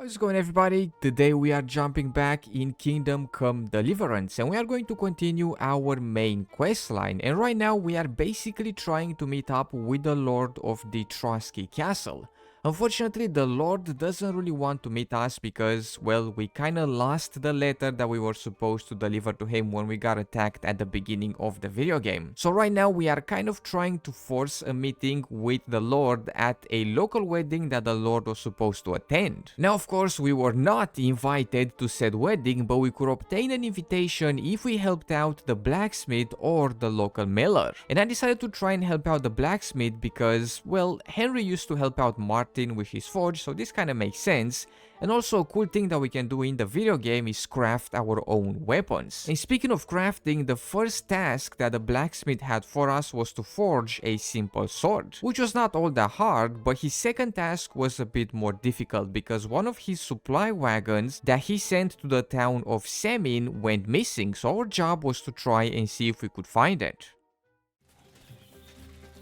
How's it going, everybody? Today we are jumping back in Kingdom Come Deliverance and we are going to continue our main quest line, and right now we are basically trying to meet up with the Lord of the Trotsky Castle. Unfortunately, the Lord doesn't really want to meet us because, well, we kinda lost the letter that we were supposed to deliver to him when we got attacked at the beginning of the video game. So right now we are kind of trying to force a meeting with the Lord at a local wedding that the Lord was supposed to attend. Now, of course, we were not invited to said wedding, but we could obtain an invitation if we helped out the blacksmith or the local miller. And I decided to try and help out the blacksmith because, well, Henry used to help out Martin with his forge, so this kind of makes sense. And also a cool thing that we can do in the video game is craft our own weapons. And speaking of crafting, the first task that the blacksmith had for us was to forge a simple sword, which was not all that hard, but his second task was a bit more difficult because one of his supply wagons that he sent to the town of Semine went missing, so our job was to try and see if we could find it.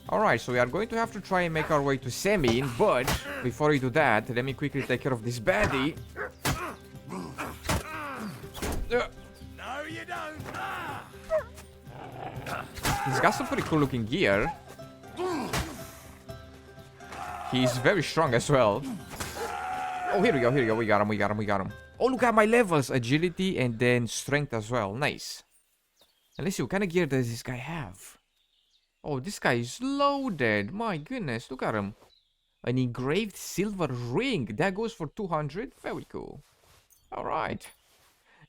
Alright, so we are going to have to try and make our way to Semine, but before we do that, let me quickly take care of this baddie. No, you don't. He's got some pretty cool looking gear. He's very strong as well. Oh, here we go, we got him. Oh, look at my levels, agility and then strength as well, nice. And let's see, what kind of gear does this guy have? Oh, this guy is loaded. My goodness, look at him. An engraved silver ring. That goes for 200. Very cool. Alright.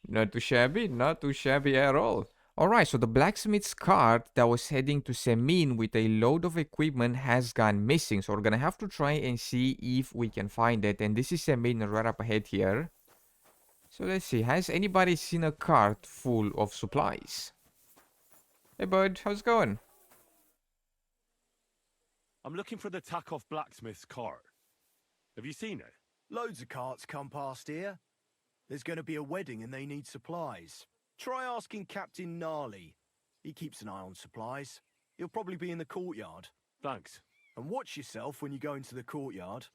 Not too shabby at all. Alright, so the blacksmith's cart that was heading to Semine with a load of equipment has gone missing. So we're gonna have to try and see if we can find it. And this is Semine right up ahead here. So let's see. Has anybody seen a cart full of supplies? Hey bud, how's it going? I'm looking for the Takeoff Blacksmith's cart. Have you seen it? Loads of carts come past here. There's going to be a wedding and they need supplies. Try asking Captain Gnarly. He keeps an eye on supplies. He'll probably be in the courtyard. Thanks. And watch yourself when you go into the courtyard.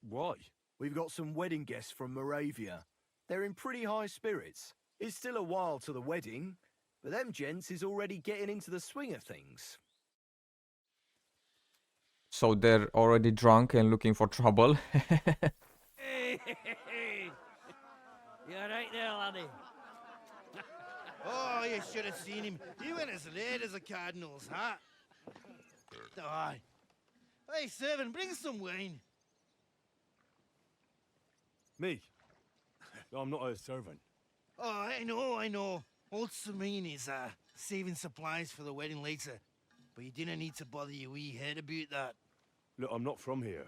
Why? We've got some wedding guests from Moravia. They're in pretty high spirits. It's still a while to the wedding, but them gents is already getting into the swing of things. So they're already drunk and looking for trouble. Hey, you alright there, laddie? Oh, you should have seen him. He went as red as a cardinal's hat. Oh, aye. Hey, servant, bring some wine. Me? I'm not a servant. Oh, I know. Old Semine is saving supplies for the wedding later. But you didn't need to bother your wee head about that. Look, I'm not from here.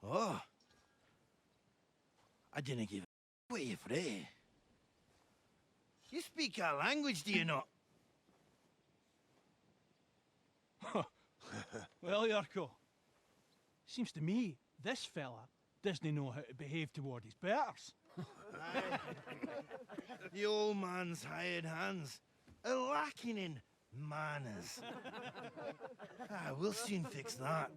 Oh. I didn't give a what you for. You speak our language, do you not? Well, Yarko, seems to me this fella doesn't know how to behave toward his betters. The old man's hired hands are lacking in manners. We'll soon fix that.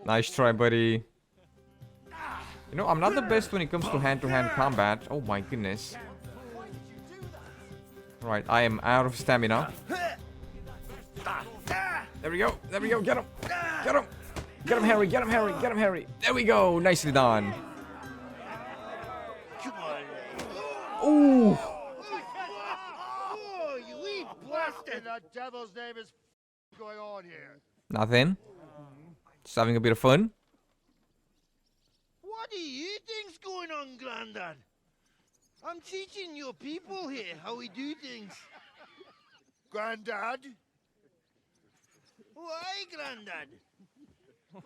Nice try, buddy. You know, I'm not the best when it comes to hand-to-hand combat. Oh my goodness. Right, I am out of stamina. There we go, get him! Get him! Get him, Harry! There we go, nicely done. Come on. Ooh! Oh, you wee blasted! The devil's name is going on here. Nothing. Just having a bit of fun. What do you think's going on, Grandad? I'm teaching your people here how we do things. Grandad? Why, Grandad?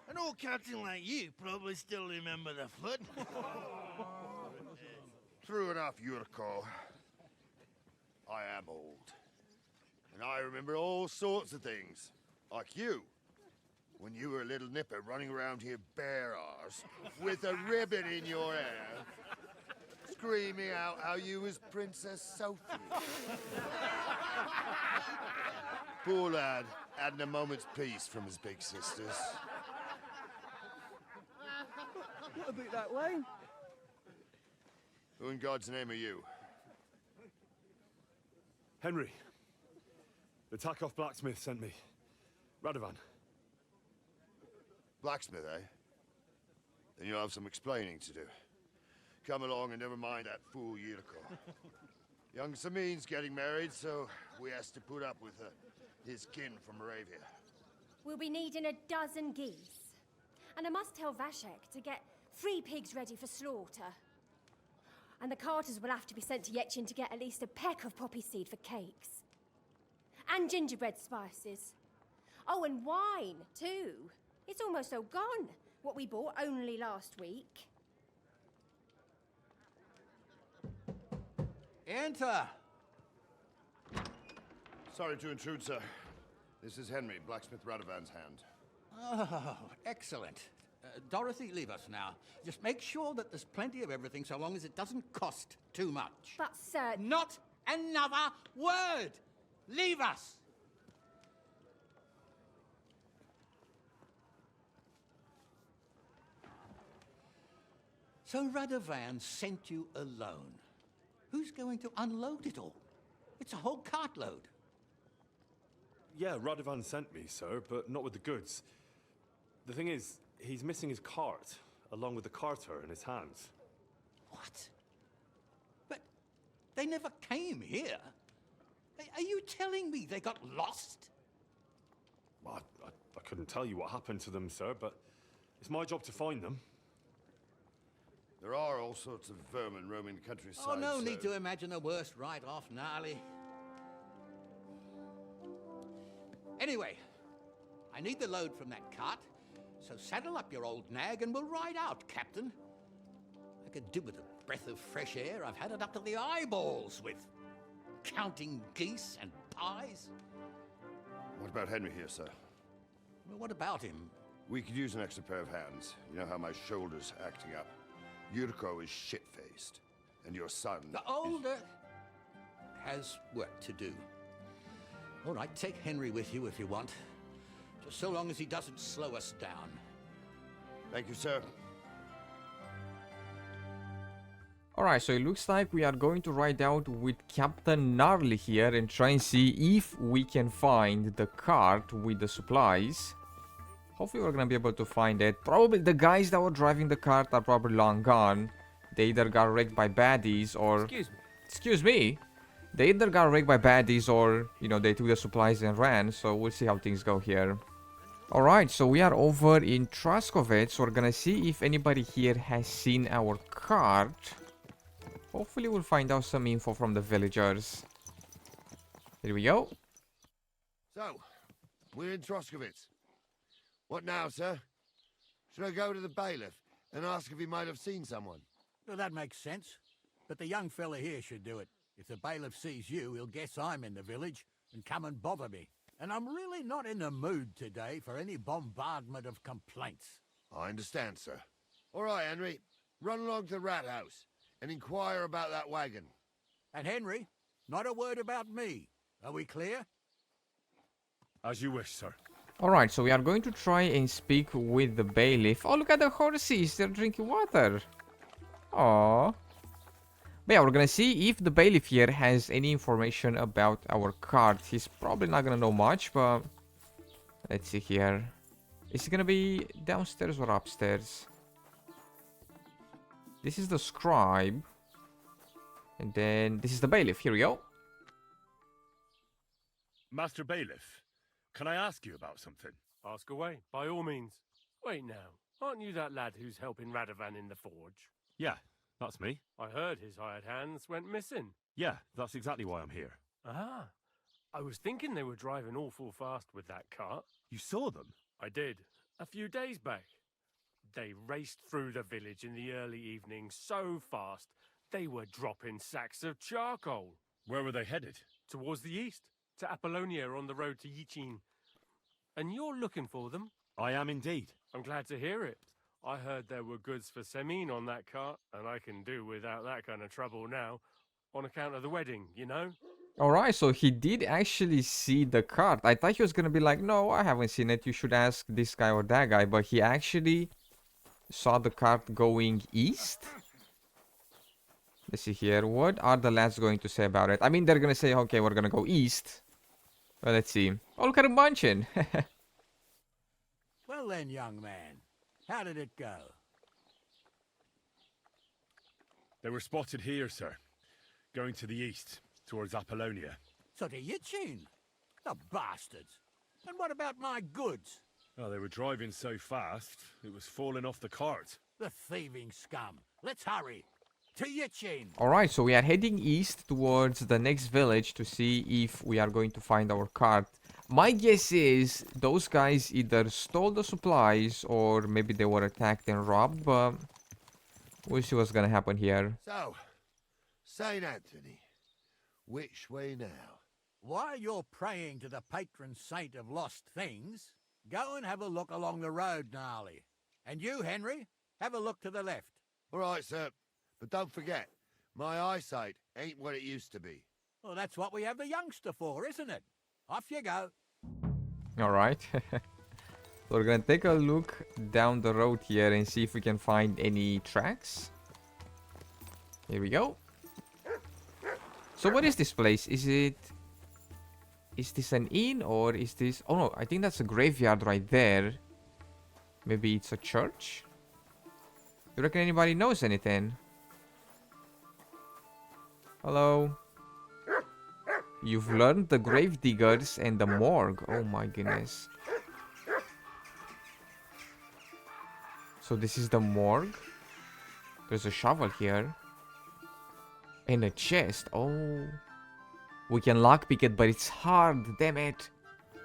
An old captain like you probably still remember the flood. True enough, Yurko. I am old. And I remember all sorts of things. Like you. When you were a little nipper running around here bare arse, with a ribbon in your hair, screaming out how you was Princess Sophie. Poor lad. Adding a moment's peace from his big sisters. What about that wine? Who in God's name are you? Henry. The Takeoff Blacksmith sent me. Radovan. Blacksmith, eh? Then you'll have some explaining to do. Come along and never mind that fool Yuriko. Young Semine's getting married, so we has to put up with his kin from Moravia. We'll be needing a dozen geese. And I must tell Vashek to get 3 pigs ready for slaughter. And the carters will have to be sent to Yetchin to get at least a peck of poppy seed for cakes. And gingerbread spices. Oh, and wine, too. It's almost all gone, what we bought only last week. Enter! Sorry to intrude, sir. This is Henry, Blacksmith Radovan's hand. Oh, excellent. Dorothy, leave us now. Just make sure that there's plenty of everything so long as it doesn't cost too much. But, sir... Not another word! Leave us! So Radovan sent you alone. Who's going to unload it all? It's a whole cartload. Yeah, Radovan sent me, sir, but not with the goods. The thing is, he's missing his cart, along with the carter in his hands. What? But they never came here. Are you telling me they got lost? Well, I couldn't tell you what happened to them, sir, but it's my job to find them. There are all sorts of vermin roaming the countryside. Oh, no sir. need to imagine the worst right off, gnarly. Anyway, I need the load from that cart, so saddle up your old nag and we'll ride out, Captain. I could do with a breath of fresh air. I've had it up to the eyeballs with counting geese and pies. What about Henry here, sir? Well, what about him? We could use an extra pair of hands. You know how my shoulder's acting up. Yuriko is shit-faced, and your son... The older has work to do. All right, take Henry with you if you want. Just so long as he doesn't slow us down. Thank you, sir. Alright, so it looks like we are going to ride out with Captain Gnarly here and try and see if we can find the cart with the supplies. Hopefully we're gonna be able to find it. Probably the guys that were driving the cart are probably long gone. They either got wrecked by baddies or... Excuse me? They either got wrecked by baddies or, you know, they took the supplies and ran. So we'll see how things go here. Alright, so we are over in Traskovets. So we're gonna see if anybody here has seen our cart. Hopefully we'll find out some info from the villagers. Here we go. So, we're in Troskovitz. What now, sir? Should I go to the bailiff and ask if he might have seen someone? Well, that makes sense. But the young fella here should do it. If the bailiff sees you, he'll guess I'm in the village and come and bother me. And I'm really not in the mood today for any bombardment of complaints. I understand, sir. All right, Henry. Run along to the rat house and inquire about that wagon. And Henry, not a word about me. Are we clear? As you wish, sir. Alright, so we are going to try and speak with the bailiff. Oh, look at the horses. They're drinking water. Aww. But yeah, we're gonna see if the bailiff here has any information about our cart. He's probably not gonna know much, but... Let's see here. Is he gonna be downstairs or upstairs? This is the scribe. And then this is the bailiff. Here we go. Master Bailiff, can I ask you about something? Ask away, by all means. Wait now, aren't you that lad who's helping Radovan in the forge? Yeah, that's me. I heard his hired hands went missing. Yeah, that's exactly why I'm here. Ah, I was thinking they were driving awful fast with that cart. You saw them? I did, a few days back. They raced through the village in the early evening so fast, they were dropping sacks of charcoal. Where were they headed? Towards the east, to Apollonia on the road to Yichin. And you're looking for them? I am indeed. I'm glad to hear it. I heard there were goods for Semine on that cart, and I can do without that kind of trouble now, on account of the wedding, you know? Alright, so he did actually see the cart. I thought he was gonna be like, no, I haven't seen it. You should ask this guy or that guy. But he actually saw the cart going east. Let's see here. What are the lads going to say about it? I mean, they're gonna say, okay, we're gonna go east. Well, let's see. Oh, look at him munching. Well then, young man, how did it go? They were spotted here, sir. Going to the east, towards Apollonia. So to Yitchin? The bastards. And what about my goods? Oh, they were driving so fast, it was falling off the cart. The thieving scum. Let's hurry. To Yitchin. Alright, so we are heading east towards the next village to see if we are going to find our cart. My guess is those guys either stole the supplies or maybe they were attacked and robbed, but we'll see what's gonna happen here. So, St. Anthony, which way now? While you're praying to the patron saint of lost things, go and have a look along the road, Gnarly. And you, Henry, have a look to the left. All right, sir. But don't forget, my eyesight ain't what it used to be. Well, that's what we have the youngster for, isn't it? Off you go. Alright. We're gonna take a look down the road here and see if we can find any tracks. Here we go. So what is this place? Is this an inn or is this... Oh no, I think that's a graveyard right there. Maybe it's a church? You reckon anybody knows anything? Hello? You've learned the grave diggers and the morgue. Oh my goodness. So this is the morgue. There's a shovel here. And a chest. Oh. We can lockpick it, but it's hard. Damn it.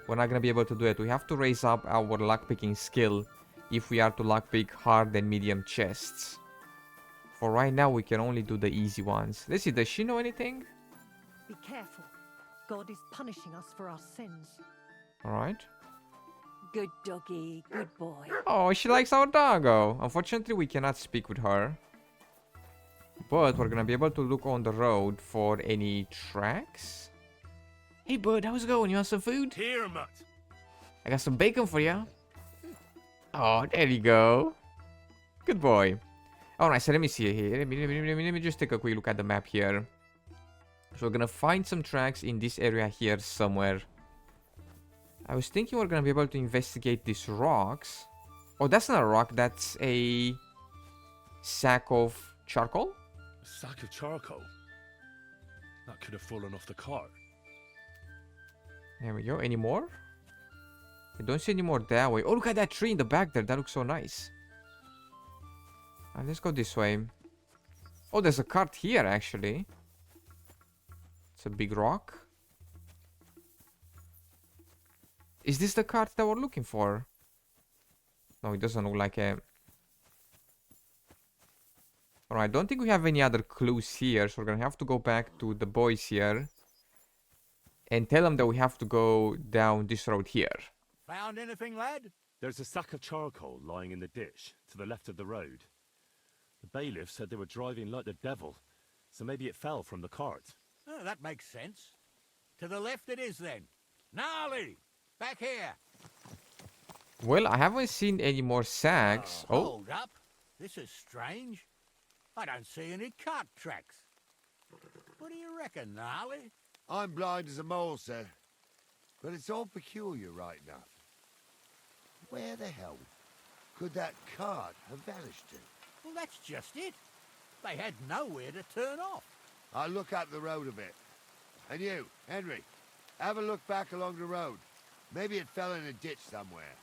We're not gonna be able to do it. We have to raise up our lockpicking skill if we are to lockpick hard and medium chests. For right now, we can only do the easy ones. Let's see, does she know anything? Be careful. God is punishing us for our sins. Alright. Good doggy, good boy. Oh, she likes our doggo. Unfortunately, we cannot speak with her. But we're gonna be able to look on the road for any tracks. Hey, bud, how's it going? You want some food? Here, Mutt. I got some bacon for you. Oh, there you go. Good boy. Alright, so let me see here. Let me just take a quick look at the map here. So we're gonna find some tracks in this area here somewhere. I was thinking we're gonna be able to investigate these rocks. Oh, that's not a rock. That's a sack of charcoal. A sack of charcoal? That could have fallen off the cart. There we go. Any more? I don't see any more that way. Oh, look at that tree in the back there. That looks so nice. Let's go this way. Oh, there's a cart here, actually. It's a big rock. Is this the cart that we're looking for? No, it doesn't look like it. Alright, I don't think we have any other clues here, so we're gonna have to go back to the boys here and tell them that we have to go down this road here. Found anything, lad? There's a sack of charcoal lying in the ditch to the left of the road. The bailiff said they were driving like the devil, so maybe it fell from the cart. Oh, that makes sense. To the left it is then. Gnarly! Back here! Well, I haven't seen any more sacks. Oh, Hold up. This is strange. I don't see any cart tracks. What do you reckon, Gnarly? I'm blind as a mole, sir. But it's all peculiar, right enough. Where the hell could that cart have vanished to? Well, that's just it. They had nowhere to turn off. I'll look up the road a bit. And you, Henry, have a look back along the road. Maybe it fell in a ditch somewhere.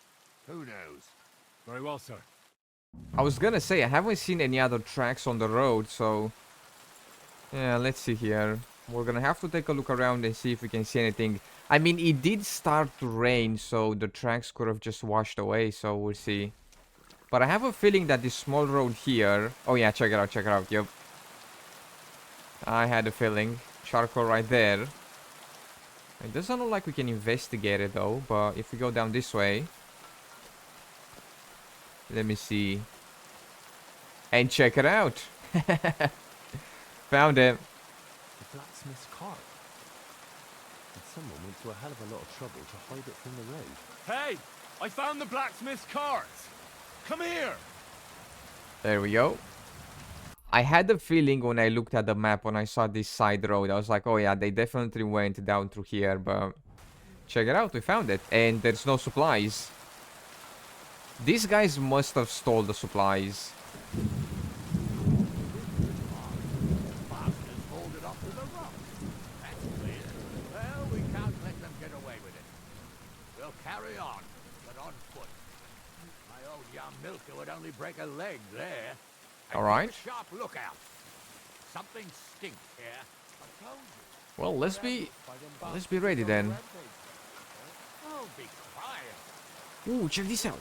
Who knows? Very well, sir. I was gonna say, I haven't seen any other tracks on the road, so... Yeah, let's see here. We're gonna have to take a look around and see if we can see anything. I mean, it did start to rain, so the tracks could have just washed away, so we'll see. But I have a feeling that this small road here... Oh yeah, check it out, yep. I had a feeling. Charcoal right there. It doesn't look like we can investigate it though, but if we go down this way... Let me see. And check it out. Found it. The blacksmith's cart. someone went to a hell of a lot of trouble to hide it from the road. Hey! I found the blacksmith's cart! Come here! There we go. I had a feeling when I looked at the map, when I saw this side road, I was like, oh yeah, they definitely went down through here, but check it out, we found it. And there's no supplies. These guys must have stole the supplies. Well, we can't let them get away with it. We'll carry on, but on foot. My old young milker would only break a leg there. All right. Keep a sharp lookout. Something stinks here. Well, let's be ready then. Oh, be quiet. Ooh, check this out.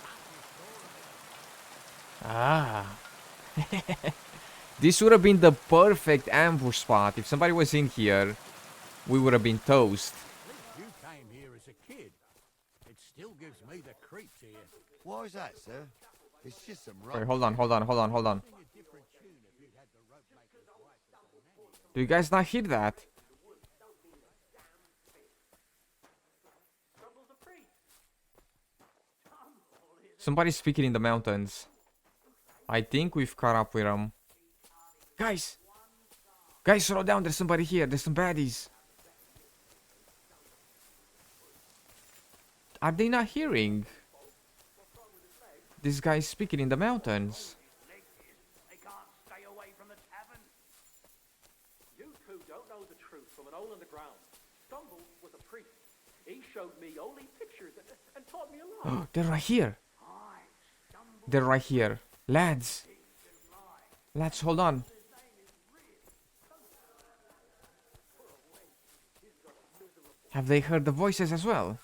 Ah. This would have been the perfect ambush spot. If somebody was in here, we would have been toast. You came here as a kid. It still gives me the creeps here. Why is that, sir? It's just some Wait, hold on. Do you guys not hear that? Somebody's speaking in the mountains. I think we've caught up with them. Guys! Guys, slow down. There's somebody here. There's some baddies. Are they not hearing? This guy's speaking in the mountains. They can't stay away from the tavern. You two don't know the truth from an hole in the ground. Stumble was a priest. He showed me holy pictures and taught me a lot. They're right here. They're right here. Lads. Lads, hold on. Have they heard the voices as well?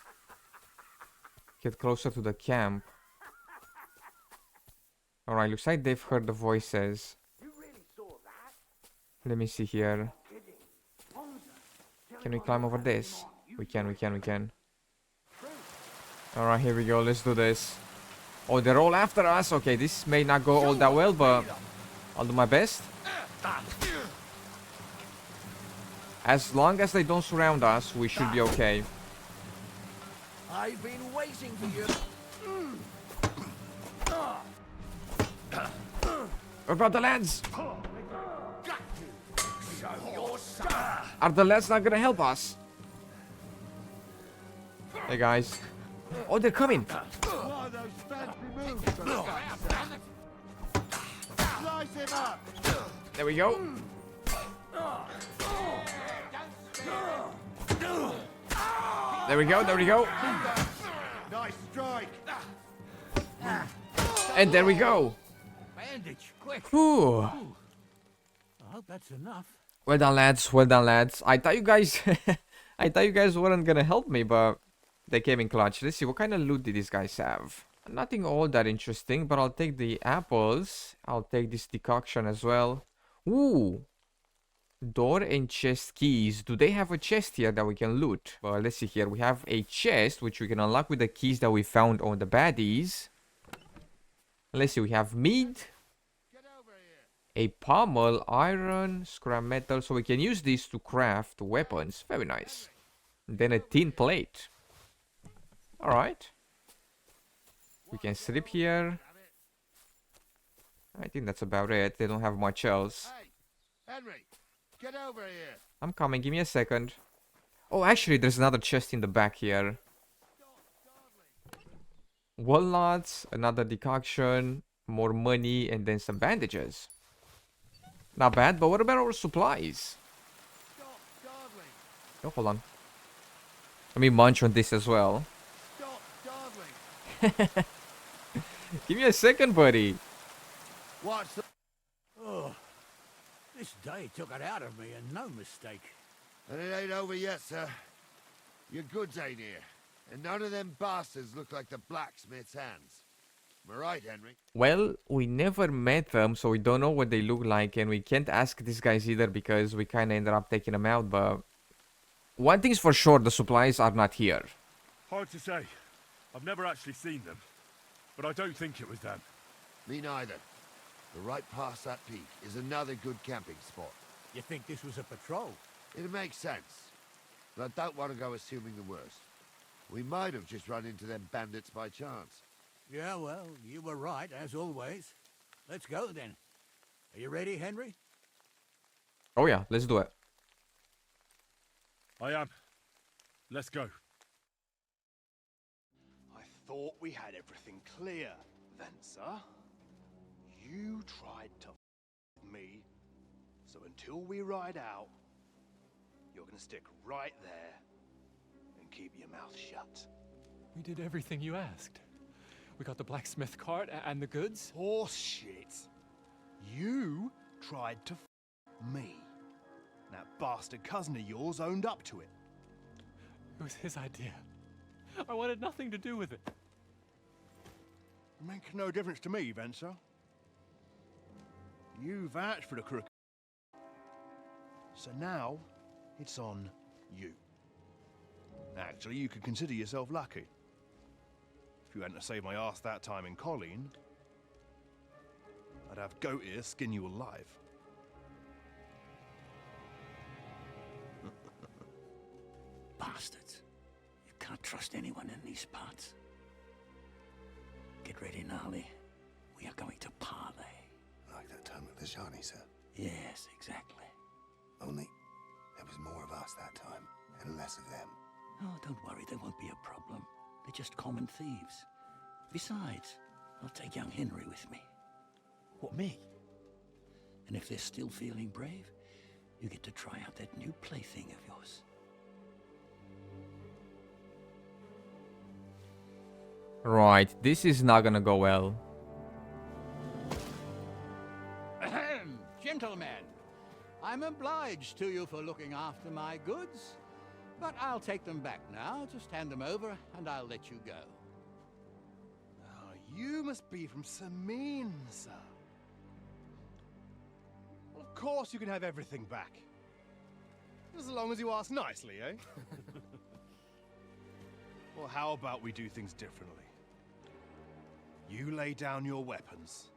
Get closer to the camp. Alright, looks like they've heard the voices. Let me see here. Can we climb over this? We can. Alright, here we go. Let's do this. Oh, they're all after us. Okay, this may not go all that well, but I'll do my best. As long as they don't surround us, we should be okay. I've been waiting for you. What about the lads? Are the lads not gonna help us? Hey guys. Oh, they're coming. There we go. There we go. Nice strike. And there we go. Bandage, quick. Whew. I hope that's enough. Well done, lads. I thought you guys weren't gonna help me, but they came in clutch. Let's see, what kind of loot did these guys have? Nothing all that interesting, but I'll take the apples. I'll take this decoction as well. Ooh. Door and chest keys. Do they have a chest here that we can loot? Well, let's see here. We have a chest, which we can unlock with the keys that we found on the baddies. Let's see, we have meat. A pommel, iron, scrap metal. So we can use these to craft weapons. Very nice. And then a tin plate. Alright. We can sleep here. I think that's about it. They don't have much else. Hey, Henry, get over here. I'm coming. Give me a second. Oh, actually, there's another chest in the back here. Walnuts, another decoction, more money, and then some bandages. Not bad, but what about our supplies? Oh, hold on. Let me munch on this as well. Give me a second, buddy. What's the... Oh, this day took it out of me, and no mistake. And it ain't over yet, sir. Your goods ain't here. And none of them bastards look like the blacksmith's hands. Am I right, Henry? Well, we never met them, so we don't know what they look like, and we can't ask these guys either because we kind of ended up taking them out, but... One thing's for sure, the supplies are not here. Hard to say. I've never actually seen them. But I don't think it was them. Me neither. But right past that peak is another good camping spot. You think this was a patrol? It makes sense. but I don't want to go assuming the worst. We might have just run into them bandits by chance. Yeah, well, you were right, as always. Let's go, then. Are you ready, Henry? Oh yeah, let's do it. I am. Let's go. I thought we had everything clear, then, sir. You tried to with me, so until we ride out, you're gonna stick right there and keep your mouth shut. We did everything you asked. We got the blacksmith cart and the goods. Horse shit. You tried to me. That bastard cousin of yours owned up to it. It was his idea. I wanted nothing to do with it. Make no difference to me, Venser. You vouched for the crook. So now, it's on you. Actually, you could consider yourself lucky. If you hadn't saved my ass that time in Colleen, I'd have goat ear skin you alive. Bastards. You can't trust anyone in these parts. Get ready, Gnarly. We are going to parley. Like that time with the Shani, sir? Yes, exactly. Only there was more of us that time, and less of them. Oh, don't worry, there won't be a problem. They're just common thieves. Besides, I'll take young Henry with me. What, me? And if they're still feeling brave, you get to try out that new plaything of yours. Right, this is not gonna go well. Ahem, gentlemen, I'm obliged to you for looking after my goods, but I'll take them back now. Just hand them over, and I'll let you go. Oh, you must be from Semine, sir. Well, of course you can have everything back. As long as you ask nicely, eh? Well, how about we do things differently? You lay down your weapons,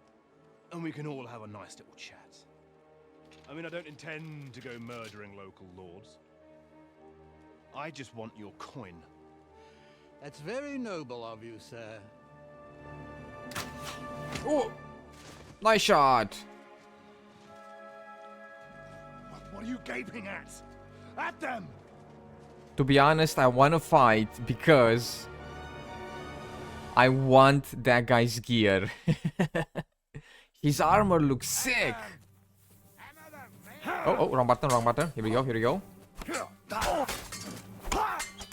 and we can all have a nice little chat. I mean, I don't intend to go murdering local lords. I just want your coin. That's very noble of you, sir. Oh! Nice shot! What are you gaping at? At them! To be honest, I wanna fight because I want that guy's gear. His armor looks sick. Oh, wrong button, wrong button. Here we go, here we go.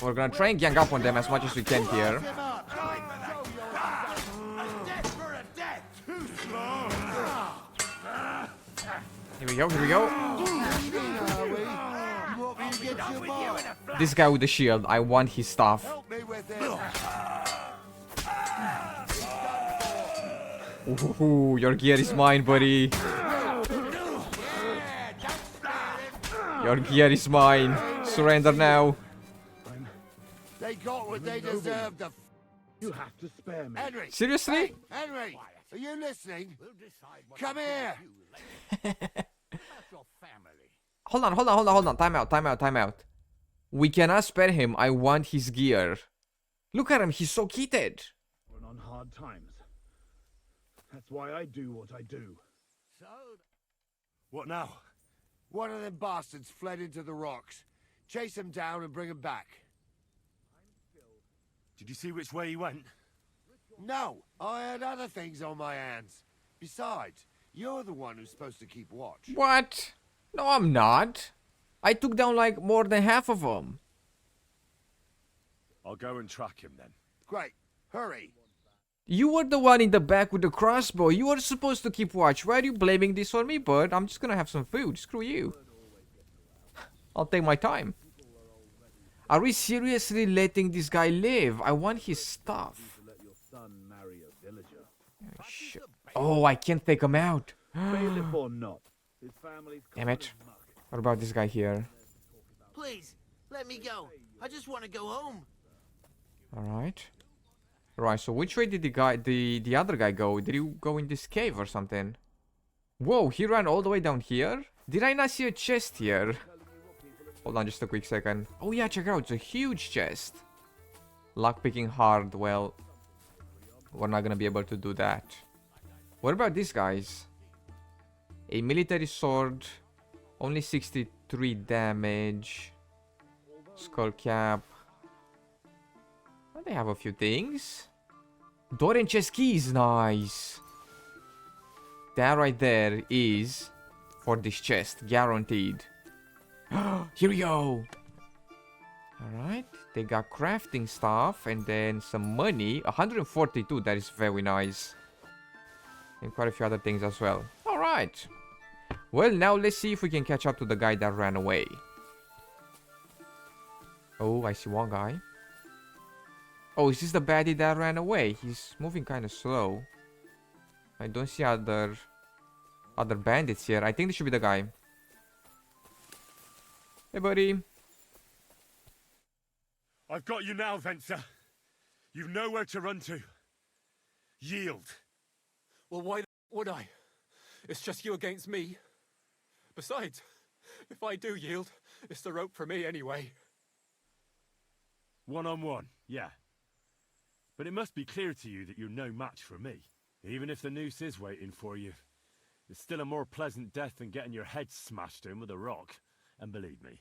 We're gonna try and gang up on them as much as we can here. Here we go, here we go. This guy with the shield, I want his stuff. Ooh, your gear is mine, buddy. Your gear is mine. Surrender now. They got what they deserved. You have to spare me. Henry! Seriously? Hey, Henry! Are you listening? Come here! Hold on. Time out. We cannot spare him. I want his gear. Look at him, he's so heated. We're on hard times. That's why I do what I do. So... What now? One of them bastards fled into the rocks. Chase him down and bring him back. Did you see which way he went? No, I had other things on my hands. Besides, you're the one who's supposed to keep watch. What? No, I'm not. I took down like more than half of them. I'll go and track him then. Great. Hurry. You were the one in the back with the crossbow. You were supposed to keep watch. Why are you blaming this on me, bud? I'm just gonna have some food. Screw you. I'll take my time. Are we seriously letting this guy live? I want his stuff. Oh, I can't take him out. Damn it. What about this guy here? Please, let me go. I just want to go home. Alright. Right, so which way did the other guy go? Did he go in this cave or something? Whoa, he ran all the way down here? Did I not see a chest here? Hold on just a quick second. Oh yeah, check it out. It's a huge chest. Lockpicking hard. Well, we're not gonna be able to do that. What about these guys? A military sword. Only 63 damage. Skull cap. Well, they have a few things. Door and chest keys. Nice. That right there is for this chest. Guaranteed. Here we go. Alright. They got crafting stuff. And then some money. 142. That is very nice. And quite a few other things as well. Alright. Well, now let's see if we can catch up to the guy that ran away. Oh, I see one guy. Oh, is this the baddie that ran away? He's moving kind of slow. I don't see other bandits here. I think this should be the guy. Hey, buddy. I've got you now, Venser. You've nowhere to run to. Yield. Well, why would I? It's just you against me. Besides, if I do yield, it's the rope for me anyway. 1-on-1, yeah. But it must be clear to you that you're no match for me. Even if the noose is waiting for you, it's still a more pleasant death than getting your head smashed in with a rock. And believe me,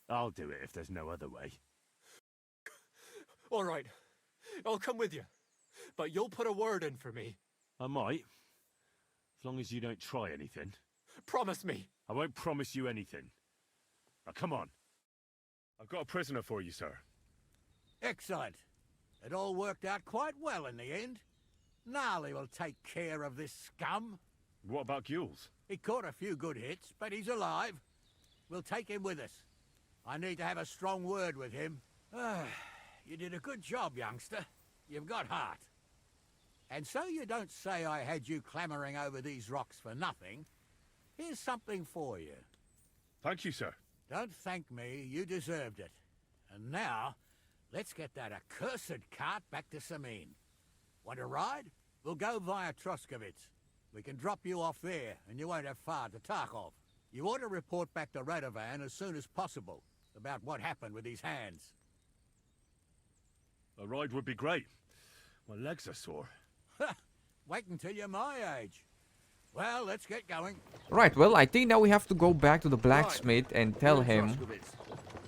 I'll do it if there's no other way. All right, I'll come with you. But you'll put a word in for me. I might. As long as you don't try anything. Promise me. I won't promise you anything. Now, come on. I've got a prisoner for you, sir. Excellent. It all worked out quite well in the end. Gnarly will take care of this scum. What about Gules? He caught a few good hits, but he's alive. We'll take him with us. I need to have a strong word with him. You did a good job, youngster. You've got heart. And so you don't say I had you clamoring over these rocks for nothing. Here's something for you. Thank you, sir. Don't thank me, you deserved it. And now, let's get that accursed cart back to Semine. Want a ride? We'll go via Troskovitz. We can drop you off there, and you won't have far to Tarkov. You ought to report back to Radovan as soon as possible about what happened with his hands. A ride would be great. My legs are sore. Wait until you're my age. Well, let's get going. Right, well, I think now we have to go back to the blacksmith and tell him.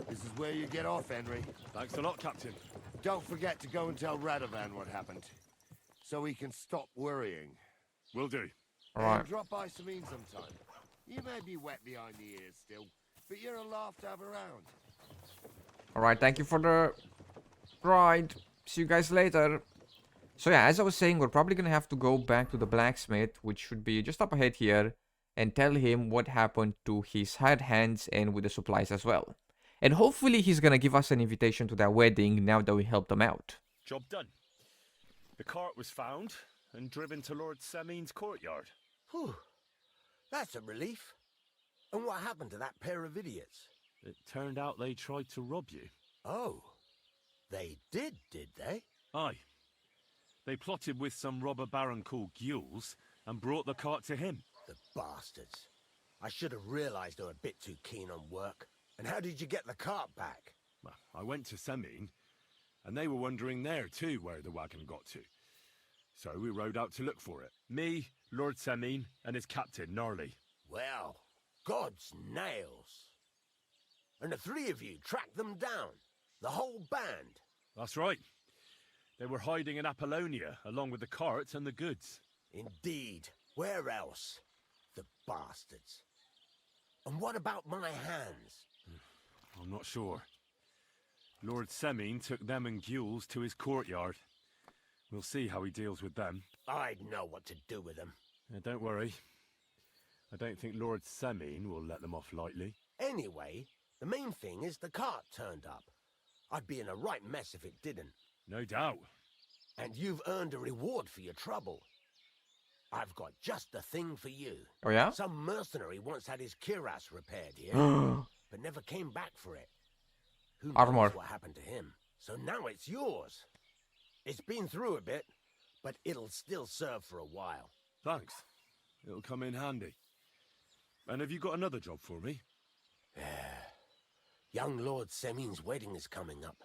This is where you get off, Henry. Thanks a lot, Captain. Don't forget to go and tell Radovan what happened, so he can stop worrying. Will do. All right. And drop by Semine sometime. You may be wet behind the ears still, but you're a laugh to have around. All right, thank you for the ride. See you guys later. So yeah, as I was saying, we're probably gonna have to go back to the blacksmith, which should be just up ahead here, and tell him what happened to his hired hands and with the supplies as well. And hopefully he's gonna give us an invitation to that wedding now that we helped him out. Job done. The cart was found and driven to Lord Semine's courtyard. Whew. That's a relief. And what happened to that pair of idiots? It turned out they tried to rob you. Oh. They did they? Aye. They plotted with some robber baron called Gules and brought the cart to him. The bastards. I should have realized they were a bit too keen on work. And how did you get the cart back? Well, I went to Semine, and they were wondering there too where the wagon got to. So we rode out to look for it. Me, Lord Semine, and his captain, Gnarly. Well, God's nails. And the three of you tracked them down? The whole band? That's right. They were hiding in Apollonia, along with the cart and the goods. Indeed. Where else? The bastards. And what about my hands? I'm not sure. Lord Semine took them and Gules to his courtyard. We'll see how he deals with them. I'd know what to do with them. Don't worry. I don't think Lord Semine will let them off lightly. Anyway, the main thing is the cart turned up. I'd be in a right mess if it didn't. No doubt. And you've earned a reward for your trouble. I've got just the thing for you. Oh, yeah? Some mercenary once had his cuirass repaired here, but never came back for it. Who Armor. knows what happened to him? So now it's yours. It's been through a bit, but it'll still serve for a while. Thanks. It'll come in handy. And have you got another job for me? Young Lord Semine's wedding is coming up,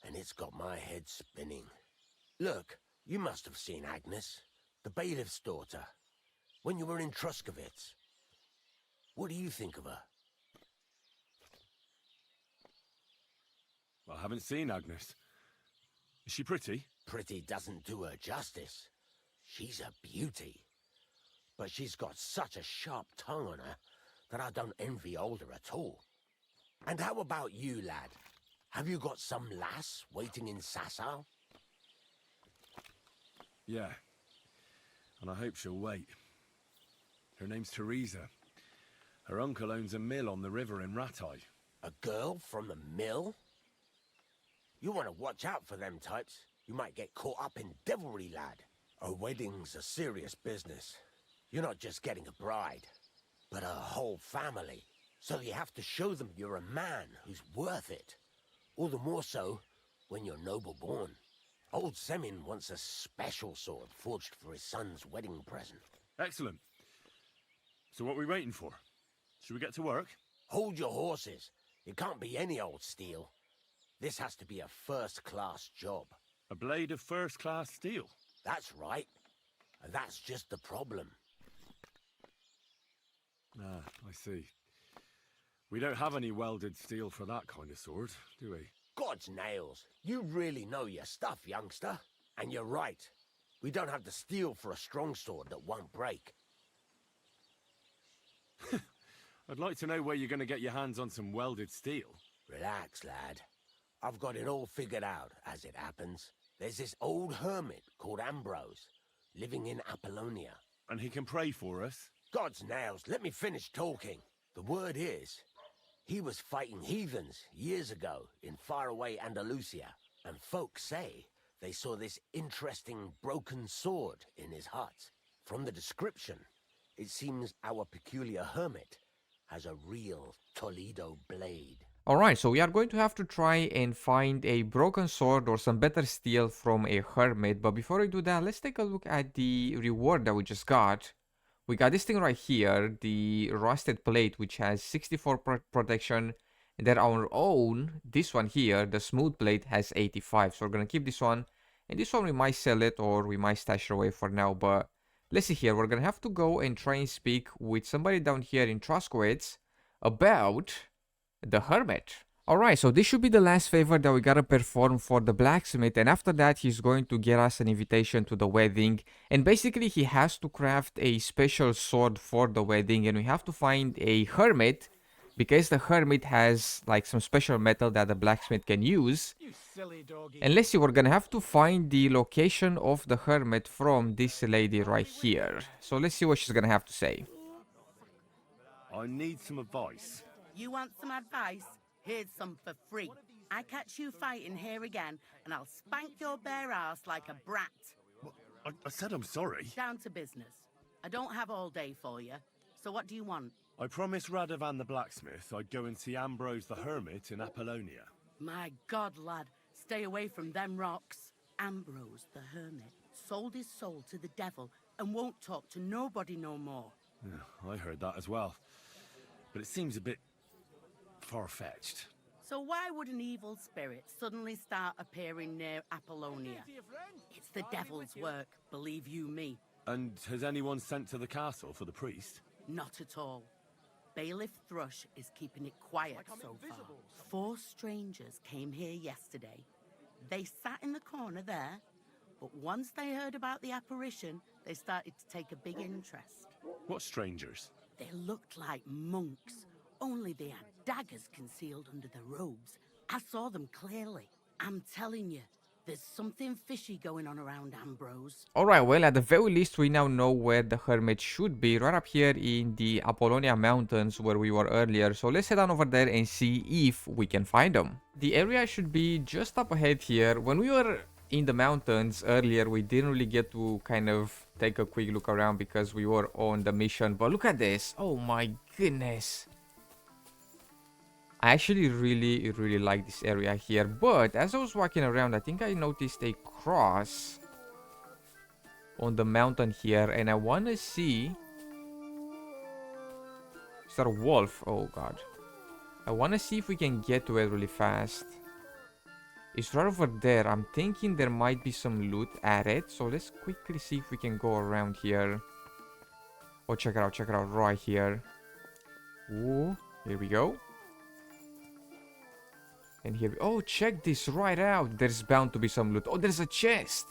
and it's got my head spinning. Look, you must have seen Agnes, the bailiff's daughter, when you were in Truscovitz. What do you think of her? I haven't seen Agnes. Is she pretty? Pretty doesn't do her justice. She's a beauty. But she's got such a sharp tongue on her that I don't envy older at all. And how about you, lad? Have you got some lass waiting in Sasau? Yeah. And I hope she'll wait. Her name's Teresa. Her uncle owns a mill on the river in Ratai. A girl from the mill? You want to watch out for them types. You might get caught up in devilry, lad. A wedding's a serious business. You're not just getting a bride, but a whole family. So you have to show them you're a man who's worth it. All the more so when you're noble born. Old Semine wants a special sword forged for his son's wedding present. Excellent. So what are we waiting for? Should we get to work? Hold your horses. It can't be any old steel. This has to be a first-class job. A blade of first-class steel? That's right. And that's just the problem. Ah, I see. We don't have any welded steel for that kind of sword, do we? God's nails. You really know your stuff, youngster. And you're right. We don't have the steel for a strong sword that won't break. I'd like to know where you're going to get your hands on some welded steel. Relax, lad. I've got it all figured out, as it happens. There's this old hermit called Ambrose, living in Apollonia. And he can pray for us? God's nails, let me finish talking. The word is, he was fighting heathens years ago in faraway Andalusia, and folks say they saw this interesting broken sword in his hut. From the description, it seems our peculiar hermit has a real Toledo blade. Alright, so we are going to have to try and find a broken sword or some better steel from a hermit. But before we do that, let's take a look at the reward that we just got. We got this thing right here, the rusted plate, which has 64 protection. And then our own, this one here, the smooth plate, has 85. So we're going to keep this one. And this one we might sell it or we might stash it away for now. But let's see here, we're going to have to go and try and speak with somebody down here in Truskowitz about the Hermit. Alright, so this should be the last favor that we gotta perform for the Blacksmith, and after that he's going to get us an invitation to the wedding, and basically he has to craft a special sword for the wedding, and we have to find a Hermit, because the Hermit has like some special metal that the Blacksmith can use. You silly doggy. And let's see, we're gonna have to find the location of the Hermit from this lady right here. So let's see what she's gonna have to say. I need some advice. You want some advice? Here's some for free. I catch you fighting here again, and I'll spank your bare ass like a brat. I said I'm sorry. Down to business. I don't have all day for you, so what do you want? I promised Radovan the blacksmith I'd go and see Ambrose the hermit in Apollonia. My God, lad, stay away from them rocks. Ambrose the hermit sold his soul to the devil and won't talk to nobody no more. Yeah, I heard that as well. But it seems a bit far-fetched. So why would an evil spirit suddenly start appearing near Apollonia? It's the devil's work, believe you me. And has anyone sent to the castle for the priest? Not at all. Bailiff Thrush is keeping it quiet so far. 4 strangers came here yesterday. They sat in the corner there, but once they heard about the apparition, they started to take a big interest. What strangers? They looked like monks, only they had daggers concealed under their robes. I saw them clearly. I'm telling you, there's something fishy going on around Ambrose. Alright, well, at the very least, we now know where the Hermit should be, right up here in the Apollonia Mountains where we were earlier. So let's head on over there and see if we can find him. The area should be just up ahead here. When we were in the mountains earlier, we didn't really get to kind of take a quick look around because we were on the mission. But look at this. Oh my goodness. I actually really like this area here, but as I was walking around, I think I noticed a cross on the mountain here, and I want to see... Is that a wolf? Oh god. I want to see if we can get to it really fast. It's right over there. I'm thinking there might be some loot at it. So let's quickly see if we can go around here. Oh, check it out right here. Ooh, here we go. And here, oh, check this right out. There's bound to be some loot. Oh, there's a chest.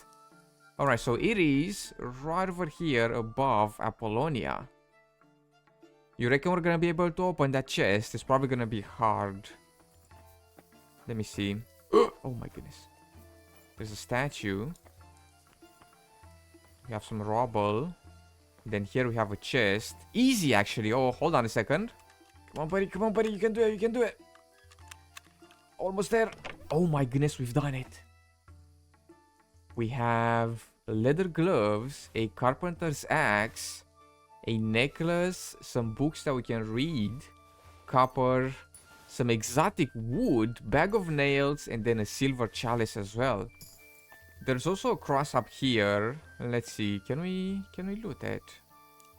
Alright, so it is right over here above Apollonia. You reckon we're gonna be able to open that chest? It's probably gonna be hard. Let me see. Oh my goodness. There's a statue. We have some rubble. Then here we have a chest. Easy, actually. Oh, hold on a second. Come on, buddy. Come on, buddy. You can do it. You can do it. Almost there. Oh my goodness, we've done it. We have leather gloves, a carpenter's axe, a necklace, some books that we can read, copper, some exotic wood, bag of nails, and then a silver chalice as well. There's also a cross up here. Let's see, can we loot it?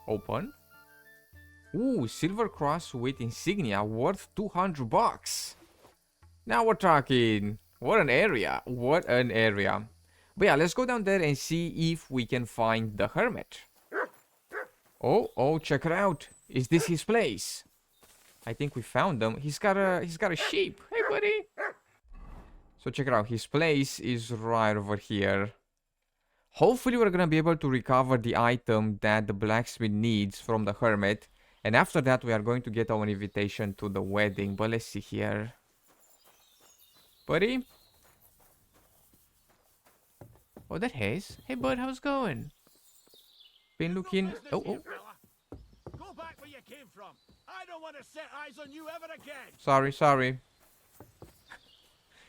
Open. Ooh, silver cross with insignia worth 200 bucks. Now we're talking. What an area. What an area. But yeah, let's go down there and see if we can find the Hermit. Oh, check it out. Is this his place? I think we found him. He's got a sheep. Hey, buddy. So check it out. His place is right over here. Hopefully we're gonna be able to recover the item that the blacksmith needs from the Hermit. And after that we are going to get our invitation to the wedding. But let's see here. Buddy? Oh, that has. Hey, bud, how's it going? Been looking. Oh. Go back where you came from. I don't want to set eyes on you ever again. Sorry.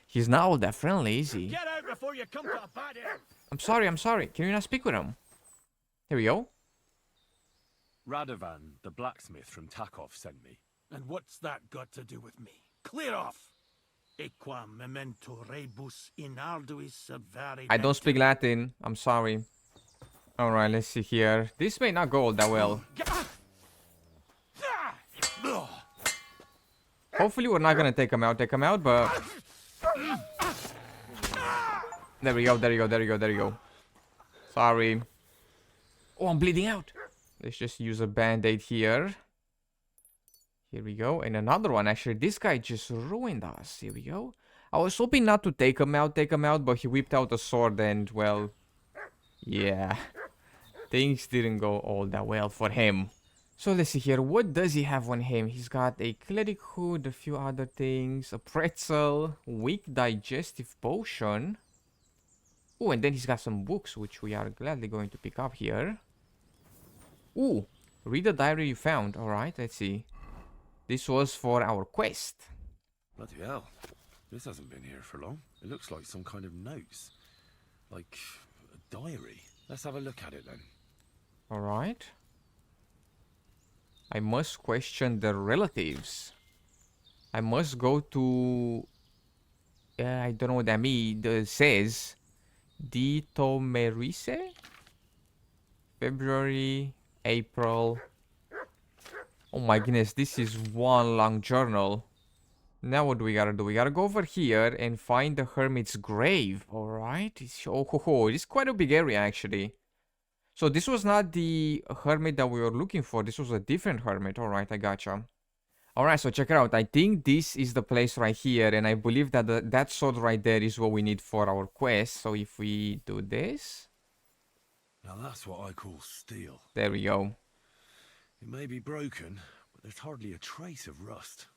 He's not all that friendly, is he? Get out before you come to a bad end. I'm sorry. Can you not speak with him? Here we go. Radovan, the blacksmith from Takov, sent me. And what's that got to do with me? Clear off. Equam memento rebus in arduis servari. I don't speak Latin. I'm sorry. Alright, let's see here. This may not go all that well. Hopefully we're not gonna take him out, but... There we go. Sorry. Oh, I'm bleeding out. Let's just use a band-aid here. Here we go. And another one. Actually, this guy just ruined us. Here we go. I was hoping not to take him out, but he whipped out a sword and, well... Yeah. Things didn't go all that well for him. So let's see here. What does he have on him? He's got a cleric hood, a few other things. A pretzel. Weak digestive potion. Oh, and then he's got some books, which we are gladly going to pick up here. Ooh. Read the diary you found. Alright, let's see. This was for our quest. Bloody hell. This hasn't been here for long. It looks like some kind of notes. Like a diary. Let's have a look at it then. Alright. I must question the relatives. I must go to... I don't know what that means. It says... Ditomerise? February, April... Oh my goodness, this is one long journal. Now what do we gotta do? We gotta go over here and find the Hermit's grave. Alright. It's quite a big area actually. So this was not the Hermit that we were looking for. This was a different Hermit. Alright, I gotcha. Alright, so check it out. I think this is the place right here. And I believe that that sword right there is what we need for our quest. So if we do this... Now that's what I call steel. There we go. It may be broken, but there's hardly a trace of rust.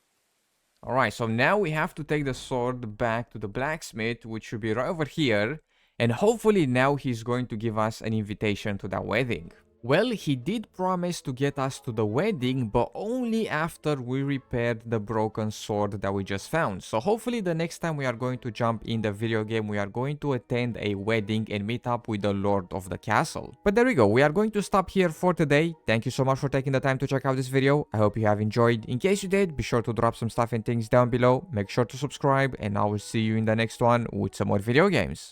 Alright, so now we have to take the sword back to the blacksmith, which should be right over here. And hopefully now he's going to give us an invitation to that wedding. Well, he did promise to get us to the wedding, but only after we repaired the broken sword that we just found. So hopefully the next time we are going to jump in the video game, we are going to attend a wedding and meet up with the Lord of the Castle. But there we go, we are going to stop here for today. Thank you so much for taking the time to check out this video. I hope you have enjoyed. In case you did, be sure to drop some stuff and things down below. Make sure to subscribe, and I will see you in the next one with some more video games.